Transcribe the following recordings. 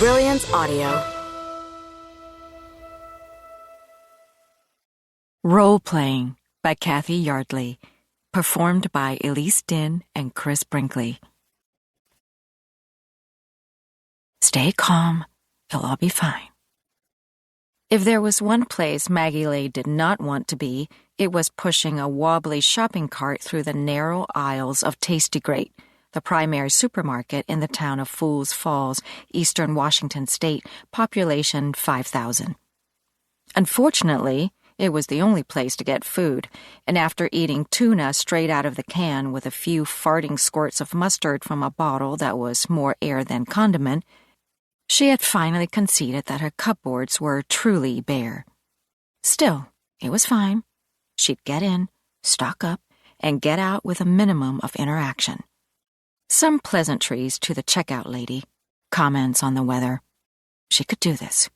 Brilliance Audio. Role-Playing by Cathy Yardley, performed by Elise Din and Chris Brinkley. Stay calm. It'll all be fine. If there was one place Maggie Lay did not want to be, it was pushing a wobbly shopping cart through the narrow aisles of Tasty Great, the primary supermarket in the town of Fools Falls, eastern Washington state, population 5,000. Unfortunately, it was the only place to get food, and after eating tuna straight out of the can with a few farting squirts of mustard from a bottle that was more air than condiment, she had finally conceded that her cupboards were truly bare. Still, it was fine. She'd get in, stock up, and get out with a minimum of interaction. Some pleasantries to the checkout lady, comments on the weather. She could do this.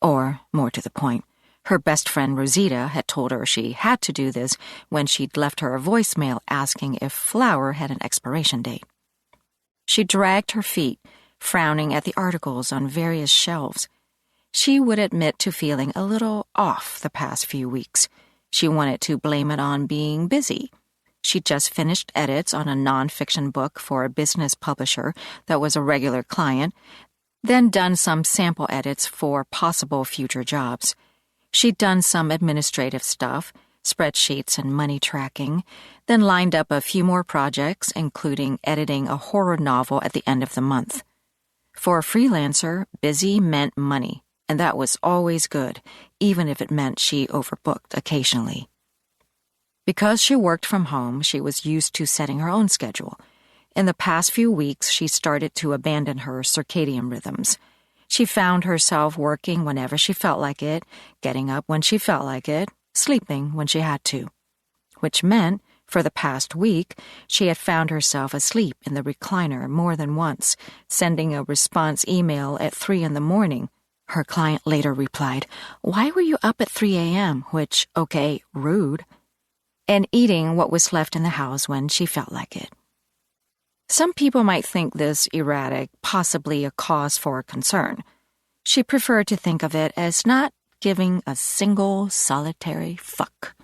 Or, more to the point, her best friend Rosita had told her she had to do this when she'd left her a voicemail asking if flour had an expiration date. She dragged her feet, frowning at the articles on various shelves. She would admit to feeling a little off the past few weeks. She wanted to blame it on being busy. She'd just finished edits on a nonfiction book for a business publisher that was a regular client, then done some sample edits for possible future jobs. She'd done some administrative stuff, spreadsheets and money tracking, then lined up a few more projects, including editing a horror novel at the end of the month. For a freelancer, busy meant money, and that was always good, even if it meant she overbooked occasionally. Because she worked from home, she was used to setting her own schedule. In the past few weeks, she started to abandon her circadian rhythms. She found herself working whenever she felt like it, getting up when she felt like it, sleeping when she had to. Which meant, for the past week, she had found herself asleep in the recliner more than once, sending a response email at 3 a.m. Her client later replied, "Why were you up at 3 a.m.?" Which, okay, rude. And eating what was left in the house when she felt like it. Some people might think this erratic, possibly a cause for concern. She preferred to think of it as not giving a single solitary fuck.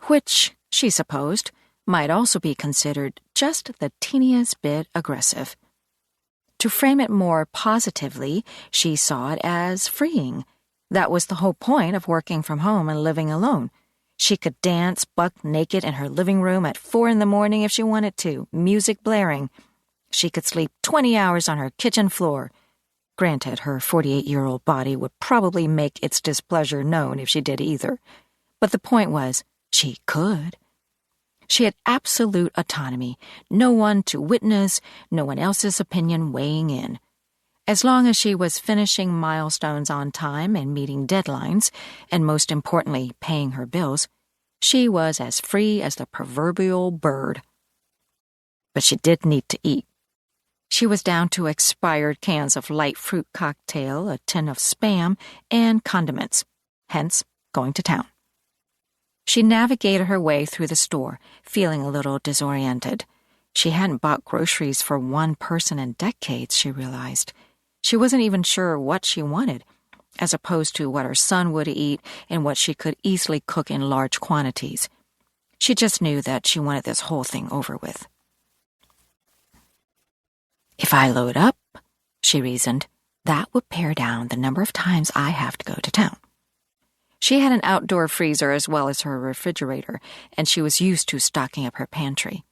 Which, she supposed, might also be considered just the teeniest bit aggressive. To frame it more positively, she saw it as freeing. That was the whole point of working from home and living alone. She could dance buck naked in her living room at 4 a.m. if she wanted to, music blaring. She could sleep 20 hours on her kitchen floor. Granted, her 48-year-old body would probably make its displeasure known if she did either. But the point was, she could. She had absolute autonomy, no one to witness, no one else's opinion weighing in. As long as she was finishing milestones on time and meeting deadlines, and most importantly, paying her bills, she was as free as the proverbial bird. But she did need to eat. She was down to expired cans of light fruit cocktail, a tin of Spam, and condiments, hence going to town. She navigated her way through the store, feeling a little disoriented. She hadn't bought groceries for one person in decades, she realized. She wasn't even sure what she wanted, as opposed to what her son would eat and what she could easily cook in large quantities. She just knew that she wanted this whole thing over with. If I load up, she reasoned, that would pare down the number of times I have to go to town. She had an outdoor freezer as well as her refrigerator, and she was used to stocking up her pantry.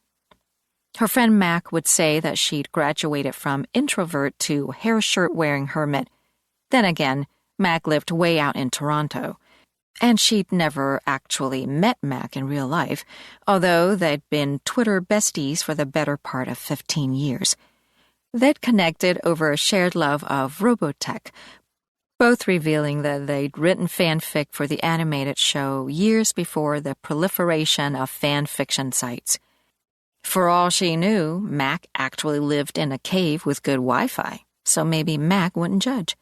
Her friend Mac would say that she'd graduated from introvert to hair-shirt-wearing hermit. Then again, Mac lived way out in Toronto, and she'd never actually met Mac in real life, although they'd been Twitter besties for the better part of 15 years. They'd connected over a shared love of Robotech, both revealing that they'd written fanfic for the animated show years before the proliferation of fan fiction sites. For all she knew, Mac actually lived in a cave with good Wi-Fi, so maybe Mac wouldn't judge.